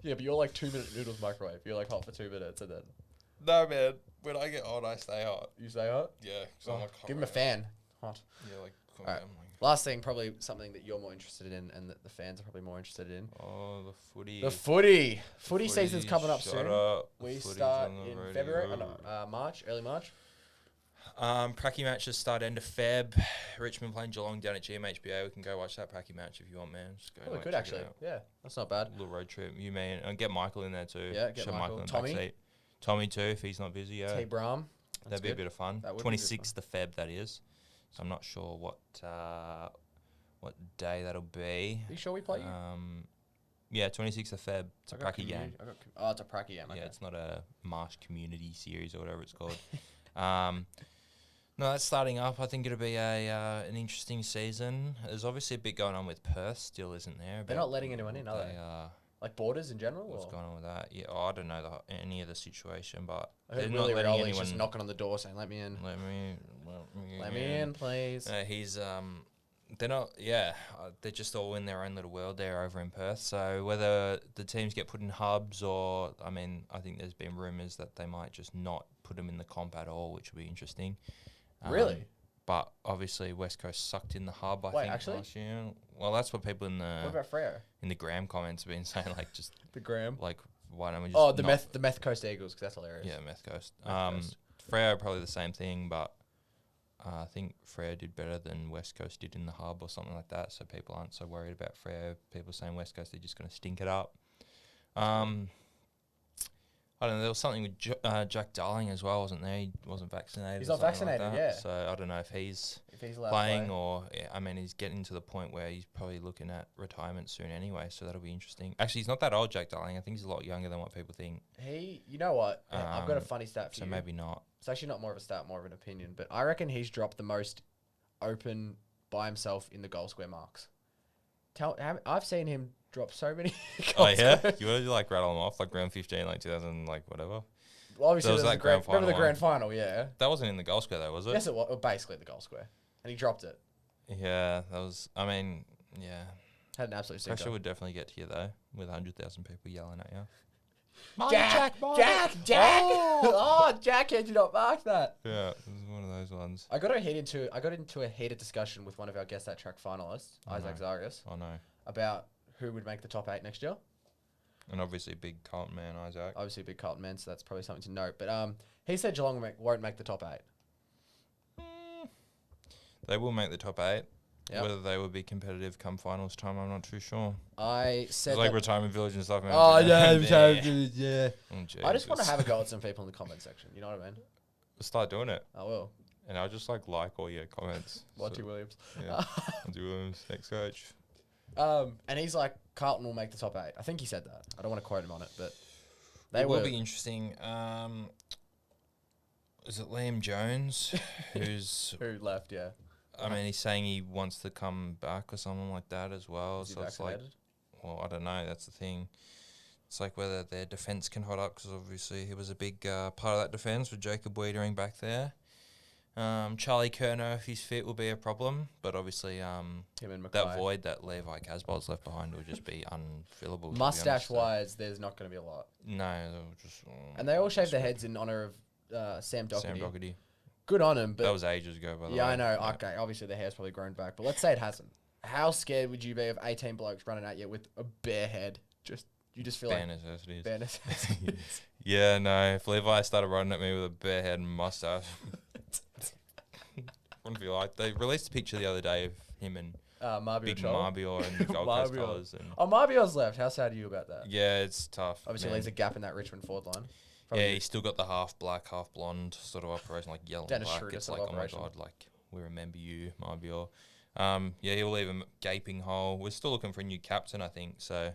Yeah, but you're like 2-minute noodles microwave. You're like hot for 2 minutes and then No, man. When I get hot, I stay hot. you stay hot. Yeah. Oh, give him a fan. Hot. Yeah, like. Alright. Last thing, probably something that you're more interested in and that the fans are probably more interested in. Oh, the footy. The footy. Footy season's coming up shut soon. up. We Footy's start on the in radio. February, March, early March. Pracky matches start end of Feb. Richmond playing Geelong down at GMHBA. We can go watch that Pracky match if you want, man. Just go. Oh, we like, could check it actually. out. Yeah, that's not bad. Little road trip. You man, and get Michael in there too. Yeah, get Show Michael. in the Tommy? backseat. Tommy too, if he's not busy. Yeah, T. Brahm. that'd be a bit of fun. That would be a bit of 26th of Feb, that is. So I'm not sure what day that'll be. Are you sure we play you? Yeah, 26th of Feb. It's a Pracky game. Oh, it's a Pracky game. Okay. Yeah, it's not a Marsh Community Series or whatever it's called. No, that's starting up. I think it'll be an interesting season. There's obviously a bit going on with Perth still, isn't there? They're not letting anyone in, are they? Like borders in general? What's or? going on with that? Yeah, I don't know any of the situation, but I they're heard not Willie letting Rioli's anyone. just knocking on the door saying, "Let me in, Let me let me in, please." He's they're not. Yeah, they're just all in their own little world there over in Perth. So whether the teams get put in hubs or, I mean, I think there's been rumours that they might just not put them in the comp at all, which would be interesting. Really? But obviously West Coast sucked in the hub. I Wait, think actually? last year. Well, that's what people in What the about Freo? Gram comments have been saying. Like, just The Graham. like, why don't we just? Oh, the not- Meth Coast Eagles, because that's hilarious. Yeah, Meth Coast. Meth Coast. Freo probably the same thing, but I think Freo did better than West Coast did in the hub or something like that. So people aren't so worried about Freo. People saying West Coast, they're just going to stink it up. I don't know. There was something with Jack Darling as well, wasn't there? He wasn't vaccinated. He's or not something like vaccinated, that. yeah. So I don't know if he's allowed playing to play. or, yeah, I mean, he's getting to the point where he's probably looking at retirement soon anyway. So that'll be interesting. Actually, he's not that old, Jack Darling. I think he's a lot younger than what people think. You know what? I've got a funny stat for So you. maybe not. It's actually not more of a stat, more of an opinion. But I reckon he's dropped the most open by himself in the goal square marks. I've seen him drop so many goal Oh yeah, square. you want to like rattle them off like round 15, like 2000, like whatever. Well, obviously, There was that grand remember the final grand final, yeah. That wasn't in the goal square though, was it? Yes, it was. Well, basically the goal square. And he dropped it. Yeah, that was. I mean, yeah. Had an absolute Pressure stinker. would definitely get to you though, with 100,000 people yelling at you. Jack! Oh, Jack, how did you not mark that? Yeah, it was one of those ones. I got into a heated discussion with one of our Guess That Track finalists, Isaac Zarius, Oh no. about who would make the top 8 next year. And obviously a big Carlton man, Isaac. Obviously a big Carlton man, so that's probably something to note. But he said Geelong won't make the top 8. They will make the top 8. Yep. Whether they will be competitive come finals time, I'm not too sure. I said it's like retirement village and stuff. Man. Oh, yeah. Oh, I just want to have a go at some people in the comment section. You know what I mean? We'll start doing it. I will. And I'll just like all your comments. Monty Williams. Yeah. Monty Williams, next coach. And he's like, Carlton will make the top 8. I think he said that. I don't want to quote him on it, but it will be interesting. Is it Liam Jones who left? Yeah. I mean, he's saying he wants to come back or something like that as well. Is he so vaccinated? It's like, well, I don't know. That's the thing. It's like whether their defence can hold up because obviously he was a big part of that defence with Jacob Wiedering back there. Charlie Kerner, if he's fit, will be a problem, but obviously that void that Levi Casbold's left behind will just be unfillable. Mustache-wise, there's not going to be a lot. No, they'll just... and they all shaved their heads in honour of Sam Doherty. Sam Doherty. Good on him, but... That was ages ago, by the way. Yeah, I know. Yeah. Okay, obviously their hair's probably grown back, but let's say it hasn't. How scared would you be of 18 blokes running at you with a bare head? You just feel Bare like... Necessities. Bare Necessities. Yeah, no. If Levi started running at me with a bare head and mustache... wouldn't be like... They released a picture the other day of him and... Big Marbior and the Gold Coast colours. Marbior's left. How sad are you about that? Yeah, it's tough. Obviously leaves a gap in that Richmond forward line. Probably he's still got the half black, half blonde sort of operation, like yellow and black. It's like, oh my God, like, we remember you, Marbior. Yeah, he'll leave a gaping hole. We're still looking for a new captain, I think, so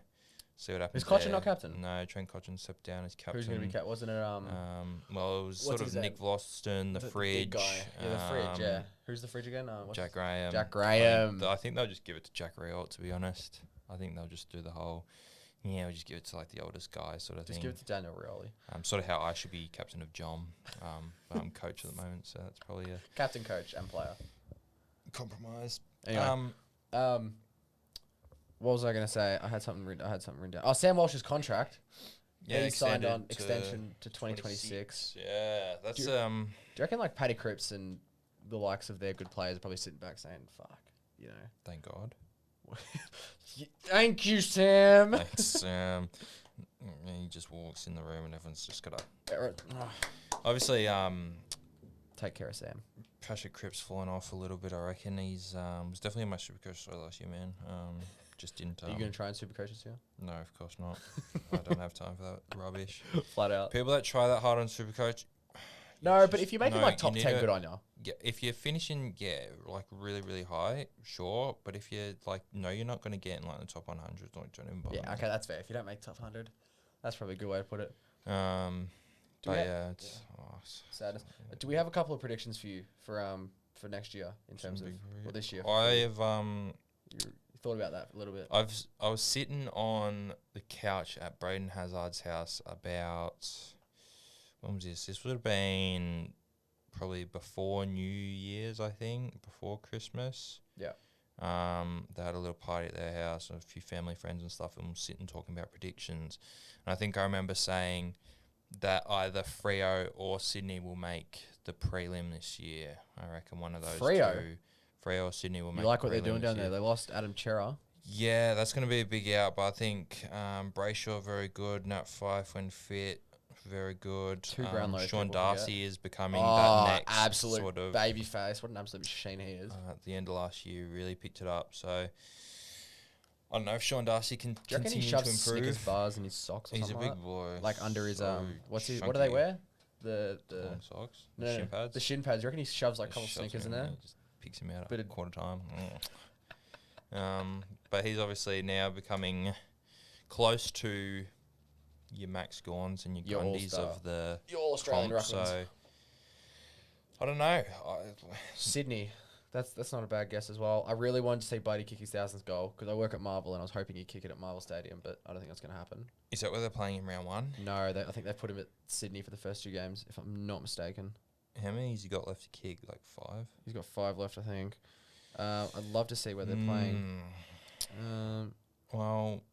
see what happens. Is Cochin not captain? No, Trent Cochin stepped down as captain. Who's going to be captain? Wasn't it... well, it was sort of Nick Vlosten, the Fridge. Big guy. Yeah, the Fridge, yeah. Who's the Fridge again? Jack Graham. Jack Graham. I think they'll just give it to Jack Riot, to be honest. I think they'll just do the whole... Yeah, we'll just give it to like the oldest guy sort of thing. Just give it to Daniel Rioli. Sort of how I should be captain of John. But I'm coach at the moment, so that's probably a... Captain, coach, and player. Compromise. Anyway. What was I going to say? I had something written down. Oh, Sam Walsh's contract. Yeah, he signed on extension to 2026. Yeah, that's... Do you reckon like Paddy Cripps and the likes of their good players are probably sitting back saying, fuck, you know? Thank God. Thank you, Sam. Thanks, Sam. He just walks in the room and everyone's just got to... Obviously, take care of Sam. Patrick Cripps falling off a little bit, I reckon. He's was definitely in my Supercoach side last year, man. Just didn't... Are you going to try and Supercoach this year? No, of course not. I don't have time for that rubbish. Flat out. People that try that hard on Supercoach... No, but if you make it like top 10, good on you. Yeah, if you're finishing, like really, really high, sure. But if you're like, no, you're not going to get in like the top 100. Don't even bother. Yeah, okay, that's fair. If you don't make top 100, that's probably a good way to put it. It's sadness. Do we have a couple of predictions for you for next year in terms of this year? I have you thought about that a little bit. I was sitting on the couch at Braden Hazard's house about... When was this? This would have been probably before New Year's, I think, before Christmas. Yeah. They had a little party at their house and a few family friends and stuff, and we were sitting talking about predictions. And I think I remember saying that either Freo or Sydney will make the prelim this year. I reckon one of those two. Freo or Sydney will make the prelim. You like what they're doing down there? They lost Adam Chera. Yeah, that's going to be a big out, but I think Brayshaw very good, Nat Fyfe when fit. Very good. Sean Darcy is becoming that next absolute sort of baby face. What an absolute machine he is. At the end of last year, really picked it up. So I don't know if Sean Darcy can continue to improve. Snickers bars in his socks. Or He's a something big boy. Like under his so what's his? chunky. What do they wear? The long socks. No, shin pads. The shin pads. You reckon he shoves like a couple of Snickers in there? Just picks him out at quarter time. But he's obviously now becoming close to your Max Gorns and your Grundys of the your Australian ruckmans. So I don't know. Sydney, that's not a bad guess as well. I really wanted to see Brady kick his 1000th goal because I work at Marvel and I was hoping he'd kick it at Marvel Stadium, but I don't think that's going to happen. Is that where they're playing in round one? No, I think they put him at Sydney for the first 2 games, if I'm not mistaken. How many has he got left to kick? Like 5? He's got 5 left, I think. I'd love to see where they're playing. Well,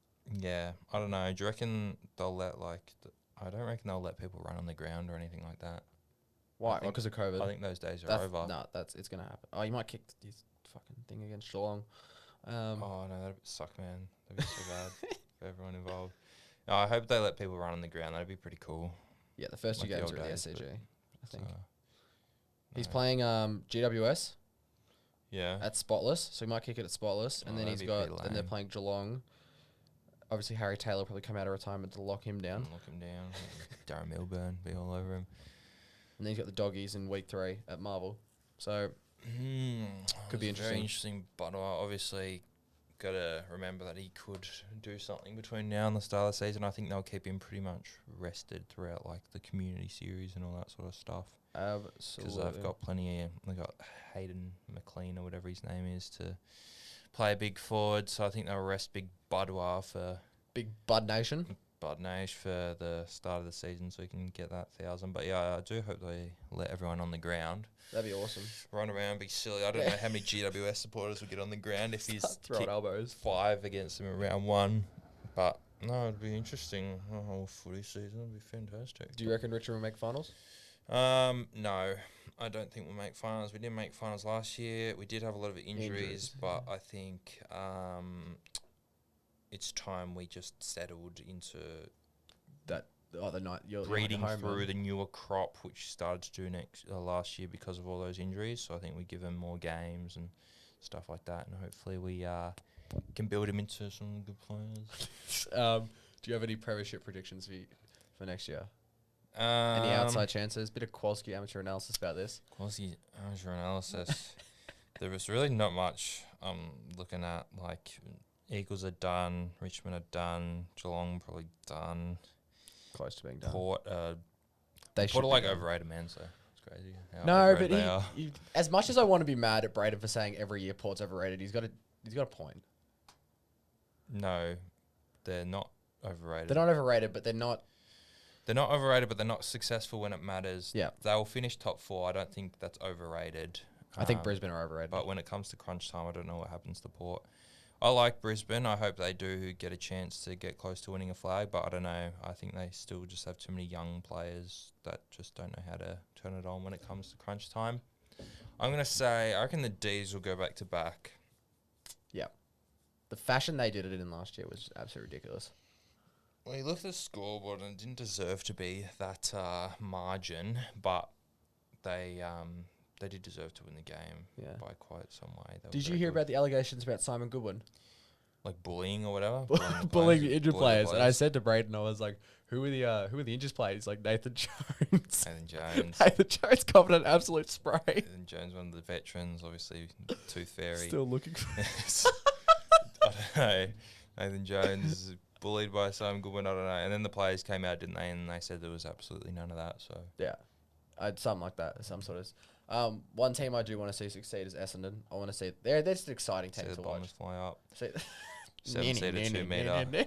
yeah, I don't know. Do you reckon they'll let I don't reckon they'll let people run on the ground or anything like that. Why? Because of COVID. I think those days are over. No, it's gonna happen. Oh, you might kick his fucking thing against Geelong. Oh no, that'd suck, man. That'd be so bad for everyone involved. I hope they let people run on the ground. That'd be pretty cool. Yeah, the first two Like the games old are at the days, SCG, I think. So, He's no. playing GWS Yeah. at Spotless, so he might kick it at Spotless, and Oh, then that'd he's be pretty got, and they're lame. playing Geelong. Obviously, Harry Taylor will probably come out of retirement to lock him down. Lock him down. Darren Milburn be all over him. And then he's got the Doggies in week 3 at Marvel. So, Could be It's very interesting. interesting, but obviously got to remember that he could do something between now and the start of the season. I think they'll keep him pretty much rested throughout like the community series and all that sort of stuff. Because absolutely. they've got plenty of, they've got Hayden McLean or whatever his name is to play a big forward. So I think they'll rest Big Budwa for Big Bud Nation. Bud Nash for the start of the season so he can get that 1,000. But yeah, I do hope they let everyone on the ground. That'd be awesome. Run around, be silly. I don't know how many GWS supporters will get on the ground if he's Throwing kicked elbows. 5 against them in round 1. But no, it'd be interesting. The whole footy season would be fantastic. Do you reckon Richmond will make finals? No, I don't think we'll make finals. We didn't make finals last year. We did have a lot of injuries. But I think it's time we just settled into The night you're breeding home through run. the newer crop, which started to do last year because of all those injuries. So I think we give him more games and stuff like that, and hopefully we can build him into some good players. Do you have any premiership predictions for next year? Any outside chances? Bit of Kowalski amateur analysis about this. Quasi amateur analysis. There was really not much I'm looking at. Like Eagles are done, Richmond are done, Geelong probably done. Close to being done. Port, They Port are be like done. overrated, man. So it's crazy. how No, overrated but they are. he, as much as I want to be mad at Braden for saying every year Port's overrated, he's got a point. No, they're not overrated. They're not overrated, but they're not. They're not overrated, but they're not successful when it matters. Yeah. They'll finish top 4. I don't think that's overrated. I think Brisbane are overrated. But when it comes to crunch time, I don't know what happens to Port. I like Brisbane. I hope they do get a chance to get close to winning a flag, but I don't know. I think they still just have too many young players that just don't know how to turn it on when it comes to crunch time. I'm going to say, I reckon the D's will go back to back. Yeah. The fashion they did it in last year was absolutely ridiculous. Well, you look at the scoreboard and it didn't deserve to be that margin, but they did deserve to win the game by quite some way. They were Did you very hear good. about the allegations about Simon Goodwin? Like bullying or whatever? Bullying the injured Bullying players. And I said to Braden, I was like, who are the injured players? He's like, Nathan Jones. Nathan Jones. Nathan Jones covered an absolute spray. Nathan Jones, one of the veterans, obviously Tooth Fairy. Still looking for I don't know. Nathan Jones bullied by Simon Goodwin, I don't know. And then the players came out, didn't they? And they said there was absolutely none of that. So Yeah. Something like that. Some sort of. One team I do want to see succeed is Essendon. I want to see they're just an exciting see team the to Bombers watch. fly up. See, 7-seater, 2 metre.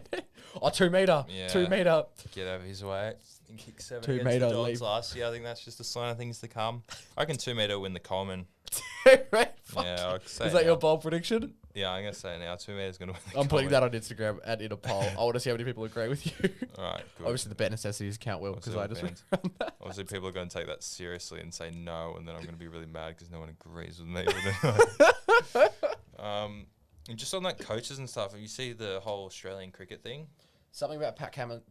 Oh, 2 metre. Yeah. 2 metre. Get over his way. And kick 7 2 against metre the Dogs leave. last year. I think that's just a sign of things to come. I reckon 2 metre win the Coleman. Right? Yeah, I'll say Is that it your now. bold prediction? Yeah, I'm going to say it now. 2 metres going to win the I'm putting Coleman. that on Instagram and in a poll. I want to see how many people agree with you. All right, good. Obviously, the Bare Necessities count will because Obviously, I just all ran that. Obviously, people are going to take that seriously and say no, and then I'm going to be really mad because no one agrees with me. And just on that coaches and stuff, you see the whole Australian cricket thing? Something about Pat Cummins?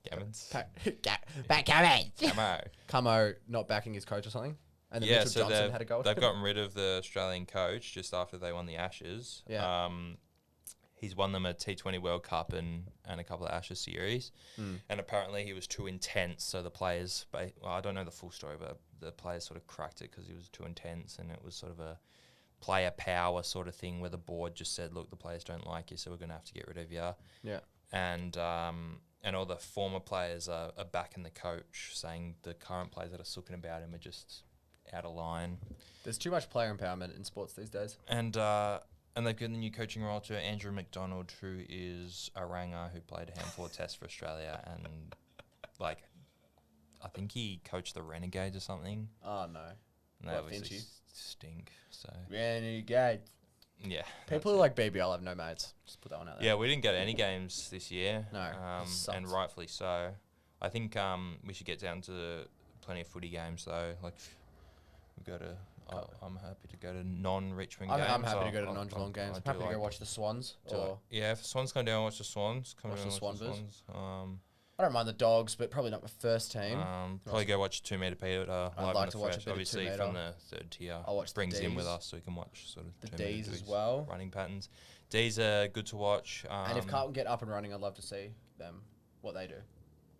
Gammons? Pat Cummins. Camo. Camo not backing his coach or something? And then Yeah, Mitchell so Johnson had a go at they've him? gotten rid of the Australian coach just after they won the Ashes. Yeah. He's won them a T20 World Cup and a couple of Ashes series. And apparently he was too intense, so the players, well, I don't know the full story, but the players sort of cracked it because he was too intense, and it was sort of a player power sort of thing where the board just said, look, the players don't like you, so we're going to have to get rid of you. Yeah. And all the former players are backing the coach, saying the current players that are sooking about him are just out of line. There's too much player empowerment in sports these days. And they've given the new coaching role to Andrew McDonald, who is a ranger who played a handful of tests for Australia, and like I think he coached the Renegades or something. Oh, no. And they What, obviously Finchie? stink. So Renegade. yeah, People who like BBL have no mates. Just put that one out there. yeah, we didn't get any games this year. No, it sucks. and rightfully so. I think we should get down to plenty of footy games though. Like we've got to I'm happy to go to non-Richmond I'm games. happy to go to non-Geelong games. I'm happy to go watch the Swans. Yeah, if the Swans come down, watch the Swans. Watch the Swans. I don't mind the Dogs, but probably not my first team. Probably go watch 2 metre Peter. I'd like to watch a bit obviously of 2 from metre. the third tier. I'll watch brings the him with Ds. us so we can watch sort of The 2 metre Ds as D's well. running patterns. D's are good to watch. And if Carlton get up and running, I'd love to see them, what they do,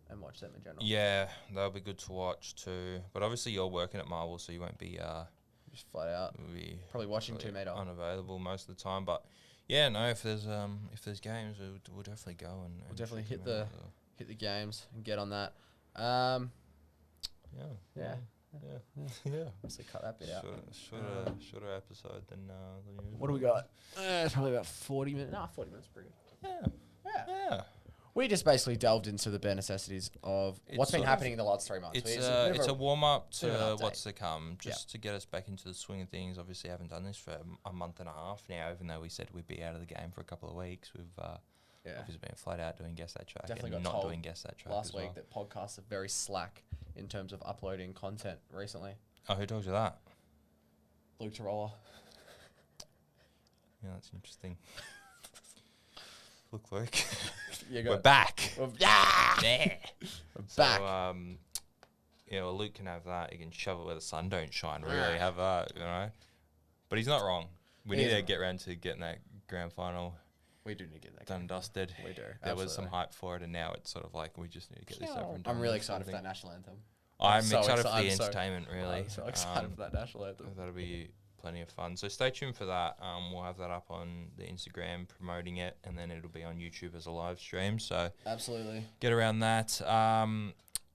and watch them in general. Yeah, they'll be good to watch too. But obviously you're working at Marvel, so you won't be just flat out. Probably watching 2 metre. Unavailable most of the time, but yeah, no. If there's games, we'll definitely go and we'll definitely hit the games and get on that. Yeah. Let's cut that bit out. Shorter episode than usual. What do we got? It's probably about 40 minutes. 40 minutes, pretty good. Yeah. We just basically delved into the bare necessities of what's been happening in the last 3 months. It's a warm up to what's to come, just to get us back into the swing of things. Obviously, I haven't done this for a month and a half now, even though we said we'd be out of the game for a couple of weeks. We've obviously been flat out doing guess that track Definitely and got not told doing guess that track last as week well. that podcasts are very slack in terms of uploading content recently. Oh, who told you that? Luke Tarola. Yeah, that's interesting. Look, Luke. We're back. We're back. Well, Luke can have that. He can shove it where the sun don't shine. Really have that, But he's not wrong. We need to get around to getting that grand final. We do need to get that done and dusted. We do. There was some hype for it, and now it's sort of like we just need to get this over and done. I'm really excited for that national anthem. I'm excited for the entertainment, really. I'm so excited for that national anthem. That'll be plenty of fun. So stay tuned for that. We'll have that up on the Instagram promoting it, and then it'll be on YouTube as a live stream. So absolutely get around that.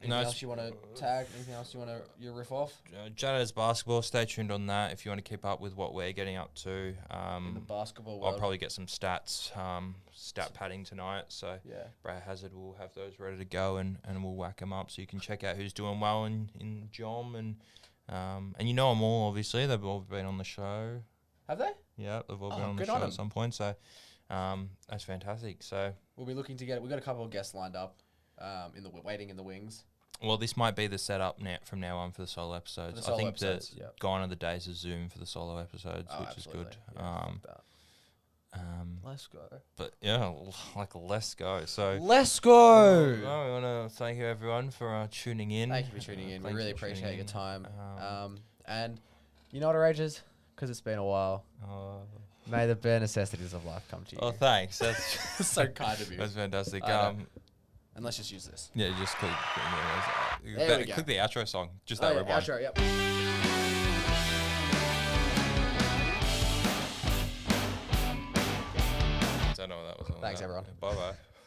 Anything else you want to tag? Anything else you want to riff off? Jada's basketball. Stay tuned on that if you want to keep up with what we're getting up to. In the basketball world. I'll probably get some stats, stat padding tonight. So Brad Hazard will have those ready to go, and we'll whack them up so you can check out who's doing well in Jom and you know them all. Obviously, they've all been on the show. Have they? Yeah, they've all been on the show at some point. So that's fantastic. So we'll be looking to get. We've got a couple of guests lined up. Waiting in the wings. Well, this might be the setup from now on for the solo episodes. I think that gone are the days of Zoom for the solo episodes, which is good. Let's go. But yeah, let's go. So let's go. We want to thank you everyone for tuning in. Thank you for tuning in. We really appreciate your time. And you know what, Rages? Because it's been a while. May the bare necessities of life come to you. Oh, thanks. That's so kind of you. That's fantastic. And let's just use this. Yeah, just click. Click the outro song. Just that one. Outro, yep. Don't know what that was. Thanks, everyone. Bye bye.